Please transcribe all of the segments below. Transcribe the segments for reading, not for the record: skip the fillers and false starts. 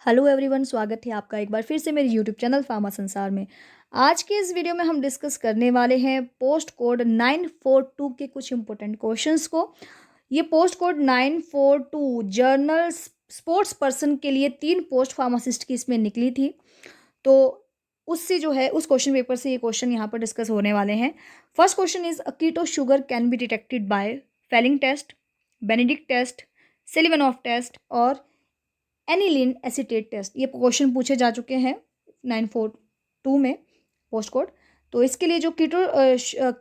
Hello everyone, स्वागत है आपका एक बार फिर से मेरे यूट्यूब चैनल फार्मा संसार में। आज के इस वीडियो में हम डिस्कस करने वाले हैं पोस्ट कोड 942 के कुछ इंपॉर्टेंट क्वेश्चंस को। ये post code 942 journal sports person के लिए 3 पोस्ट फार्मासिस्ट की इसमें निकली थी। तो उससे जो है उस क्वेश्चन पेपर से ये क्वेश्चन यहाँ पर डिस्कस होने वाले हैं। First question is a keto sugar can be detected by Fehling test, Benedict test, Seliwanoff test और एनिलीन एसीटेट टेस्ट। ये क्वेश्चन पूछे जा चुके हैं 942 में पोस्ट कोड। तो इसके लिए जो कीटो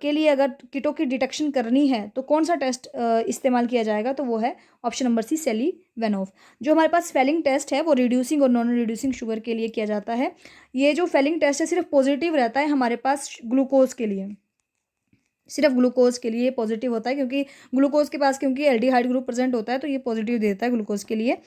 के लिए अगर कीटो की डिटेक्शन करनी है तो कौन सा टेस्ट इस्तेमाल किया जाएगा, तो वो है ऑप्शन नंबर सी, सेलिवेनोफ। जो हमारे पास फेलिंग टेस्ट है वो रिड्यूसिंग और नॉन रिड्यूसिंग शुगर के लिए किया जाता है। ये जो फेलिंग टेस्ट है सिर्फ पॉजिटिव रहता है हमारे पास ग्लूकोज के लिए, सिर्फ ग्लूकोज के लिए पॉजिटिव होता है, क्योंकि ग्लूकोज के पास क्योंकि एल्डिहाइड ग्रुप प्रेजेंट होता है तो ये पॉजिटिव देता है ग्लूकोज के लिए।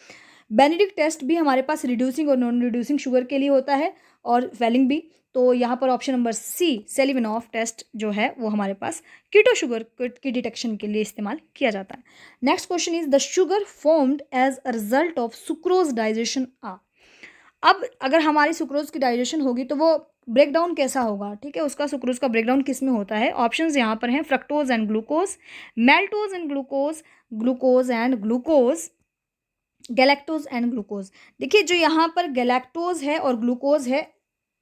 बेनेडिक्ट टेस्ट भी हमारे पास रिड्यूसिंग और नॉन रिड्यूसिंग शुगर के लिए होता है और फेलिंग भी। तो यहाँ पर ऑप्शन नंबर सी, सेलिवेनॉफ टेस्ट जो है वो हमारे पास कीटो शुगर की डिटेक्शन के लिए इस्तेमाल किया जाता है। Next question is the sugar formed as a result of sucrose digestion आ। अब अगर हमारी सुक्रोज की डाइजेशन होगी तो वो ब्रेक डाउन कैसा होगा, ठीक है, उसका सुक्रोज का ब्रेक डाउन किस में होता है। ऑप्शंस यहाँ पर हैं fructose and glucose, maltose and glucose, glucose and glucose, galactose and glucose. देखिए जो यहाँ पर गैलेक्टोज है और ग्लूकोज है,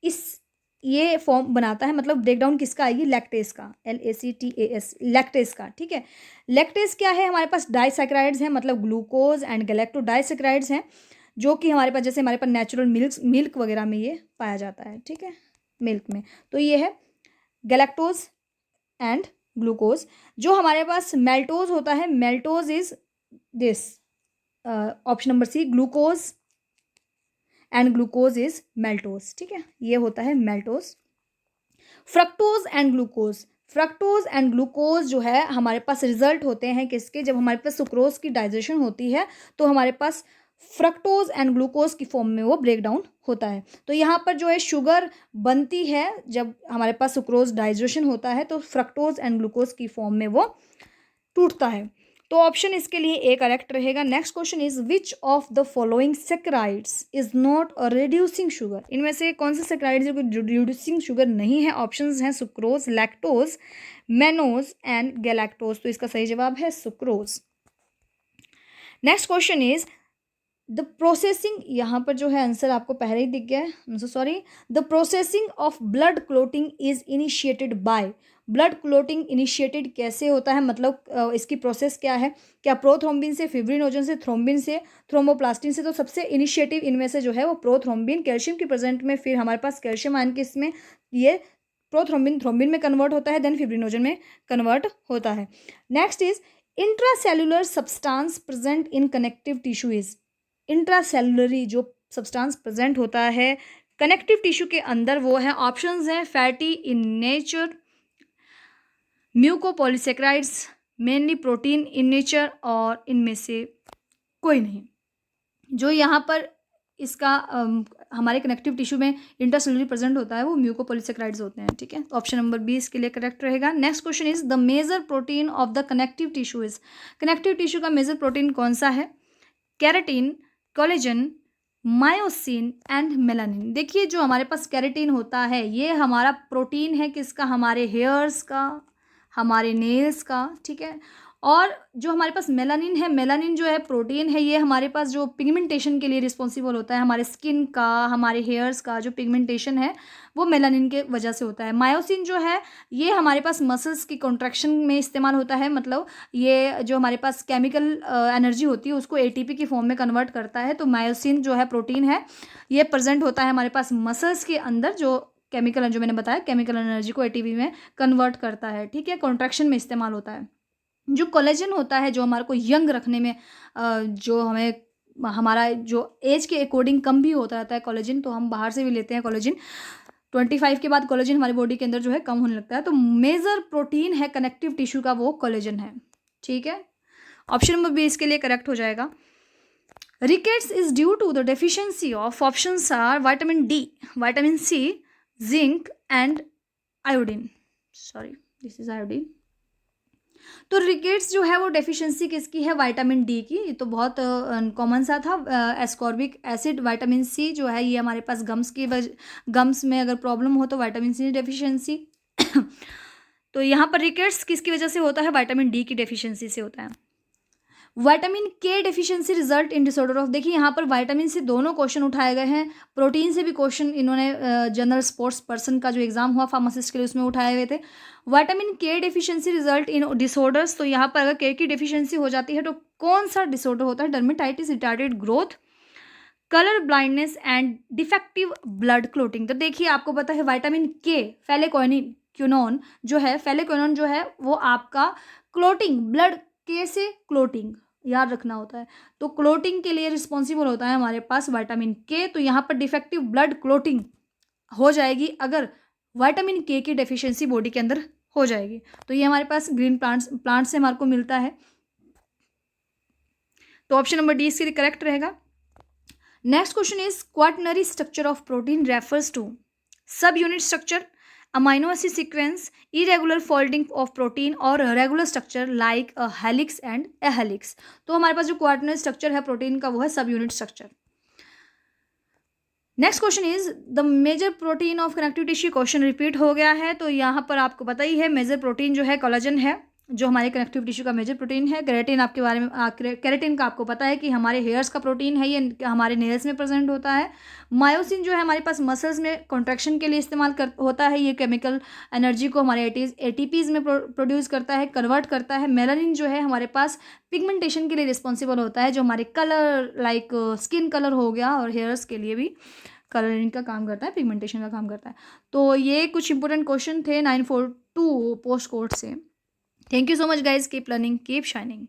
इस ये फॉर्म बनाता है, मतलब ब्रेकडाउन किसका आएगी, लैक्टेज का, LACTAS, लैक्टेज का, ठीक है। लैक्टेज क्या है, हमारे पास डाइसैकेराइड्स हैं, मतलब ग्लूकोज एंड गैलेक्टो डाइसैकेराइड्स हैं, जो कि हमारे पास जैसे हमारे पास नेचुरल मिल्क वगैरह में ये पाया जाता है, ठीक है, मिल्क में। तो ये है गैलेक्टोज एंड ग्लूकोज। जो हमारे पास मेल्टोज होता है, maltose is this, option number C, glucose and glucose is maltose, ठीक है, ये होता है maltose. Fructose and glucose, fructose and glucose जो है हमारे पास रिजल्ट होते हैं किसके, जब हमारे पास सुक्रोज की डाइजेशन होती है तो हमारे पास फ्रक्टोज एंड ग्लूकोज की फॉर्म में वो ब्रेक डाउन होता है। तो यहाँ पर जो है शुगर बनती है जब हमारे पास सुक्रोज डाइजेशन होता है, तो फ्रक्टोज एंड ग्लूकोज की फॉर्म में वो टूटता है। तो ऑप्शन इसके लिए ए करेक्ट रहेगा। Next question is which of the following saccharides is not a reducing sugar. इनमें से कौन सा सेक्राइड जो रिड्यूसिंग शुगर नहीं है। ऑप्शंस हैं sucrose, lactose, mannose and galactose. तो इसका सही जवाब है sucrose. Next question is the processing, यहाँ पर जो है आंसर आपको पहले ही दिख गया है, sorry. The processing of blood clotting is initiated by, blood clotting initiated कैसे होता है, मतलब इसकी प्रोसेस क्या है, क्या प्रोथ्रोम्बिन से, फिब्रिनोजन से, थ्रोम्बिन से, थ्रोम्बोप्लास्टिन से। तो सबसे इनिशिएटिव इनमें से जो है वो प्रोथ्रोम्बिन, कैल्शियम की प्रेजेंट में फिर हमारे पास कैल्शियम आयन के इसमें ये प्रोथ्रोम्बिन थ्रोम्बिन में कन्वर्ट होता है, देन फिब्रिनोजन में कन्वर्ट होता है। Next is intracellular substance present in connective tissue is, intracellularly जो सब्सटेंस प्रेजेंट होता है कनेक्टिव टिश्यू के अंदर वो है, ऑप्शंस हैं fatty in nature, mucopolysaccharides, mainly protein in nature, और इनमें से कोई नहीं। जो यहाँ पर इसका हमारे कनेक्टिव टिश्यू में इंट्रासेलुलरी प्रेजेंट होता है वो म्यूकोपॉलीसेक्राइड्स होते हैं, ठीक है। ऑप्शन नंबर बी इसके लिए करेक्ट रहेगा। Next question is the major protein of the connective tissue is, connective tissue का मेजर प्रोटीन कौन सा है, keratin, collagen, myosin and melanin. देखिए जो हमारे पास कैराटिन होता है ये हमारा प्रोटीन है किसका, हमारे हेयर्स का, हमारे नेल्स का, ठीक है। और जो हमारे पास मेलानिन है, मेलानिन जो है प्रोटीन है, ये हमारे पास जो पिगमेंटेशन के लिए रिस्पॉन्सिबल होता है, हमारे स्किन का, हमारे हेयर्स का जो पिगमेंटेशन है वो मेलानिन के वजह से होता है। मायोसिन जो है ये हमारे पास मसल्स की कॉन्ट्रैक्शन में इस्तेमाल होता है, मतलब ये जो हमारे पास केमिकल एनर्जी होती है उसको ATP की फॉर्म में कन्वर्ट करता है। तो मायोसिन जो है प्रोटीन है, ये प्रेजेंट होता है हमारे पास मसल्स के अंदर, जो केमिकल जो मैंने बताया केमिकल एनर्जी को ATP में कन्वर्ट करता है, ठीक है, कॉन्ट्रैक्शन में इस्तेमाल होता है। जो कोलेजन होता है जो हमारे को यंग रखने में जो हमें हमारा जो एज के अकॉर्डिंग कम भी होता रहता है कोलेजन, तो हम बाहर से भी लेते हैं कोलेजन। 25 के बाद कोलेजन हमारी बॉडी के अंदर जो है कम होने लगता है। तो मेजर प्रोटीन है कनेक्टिव टिश्यू का वो कोलेजन है, ठीक है। ऑप्शन नंबर बी इसके लिए करेक्ट हो जाएगा। Rickets is due to the deficiency of, options are vitamin D, vitamin C, zinc and iodine, sorry this is iodine. तो रिकेट्स जो है वो डेफिशिएंसी किसकी है, विटामिन डी की। ये तो बहुत कॉमन सा था। एस्कॉर्बिक एसिड, विटामिन सी जो है ये हमारे पास गम्स में अगर प्रॉब्लम हो तो विटामिन सी डेफिशिएंसी। तो यहाँ पर रिकेट्स किसकी वजह से होता है, विटामिन डी की डेफिशिएंसी से होता है। विटामिन के deficiency result in disorder of, देखिए यहाँ पर विटामिन से दोनों क्वेश्चन उठाए गए हैं। प्रोटीन से भी क्वेश्चन इन्होंने जनरल स्पोर्ट्स पर्सन का जो एग्जाम हुआ फार्मासिस्ट के लिए उसमें उठाए हुए थे। विटामिन के डेफिशिएंसी रिजल्ट इन डिसऑर्डर्स, तो यहाँ पर अगर के की डेफिशिएंसी हो जाती है तो कौन सा डिसऑर्डर होता है, dermatitis, retarded growth, colour blindness and defective blood clotting. तो देखिए आपको पता है विटामिन के फेलिक्विनोन जो है, फेलिक्विनोन जो है वो आपका क्लोटिंग, ब्लड के से क्लोटिंग याद रखना होता है। तो क्लोटिंग के लिए रिस्पॉन्सिबल होता है हमारे पास विटामिन के। तो यहाँ पर डिफेक्टिव ब्लड क्लोटिंग हो जाएगी अगर विटामिन के की डेफिशिएंसी बॉडी के अंदर हो जाएगी। तो ये हमारे पास ग्रीन प्लांट्स से हमारे को मिलता है। तो ऑप्शन नंबर डी इसके लिए करेक्ट रहेगा। Next question is quaternary structure of protein refers to सब unit structure, amino acid sequence, irregular folding of protein और regular structure like a helix and a helix. तो हमारे पास जो क्वाटर्नरी स्ट्रक्चर है protein का वो है सब unit structure. Next question is the major protein of connective tissue, question repeat हो गया है। तो यहाँ पर आपको पता ही है मेजर प्रोटीन जो है कोलेजन है, जो हमारे कनेक्टिव टिश्यू का मेजर प्रोटीन है। केराटिन आपके बारे में केराटिन का आपको पता है कि हमारे हेयर्स का प्रोटीन है, ये हमारे नेल्स में प्रेजेंट होता है। मायोसिन जो है हमारे पास मसल्स में कॉन्ट्रैक्शन के लिए इस्तेमाल होता है, ये केमिकल एनर्जी को हमारे एटीपीज में प्रोड्यूस करता है, कन्वर्ट करता है। मेलानिन जो है हमारे पास पिगमेंटेशन के लिए रिस्पॉन्सिबल होता है, जो हमारे कलर लाइक स्किन कलर हो गया, और हेयर्स के लिए भी कलरिंग का काम करता है, पिगमेंटेशन का काम करता है। तो ये कुछ इंपॉर्टेंट क्वेश्चन थे 942 पोस्ट कोड से। Thank you so much guys, keep learning, keep shining.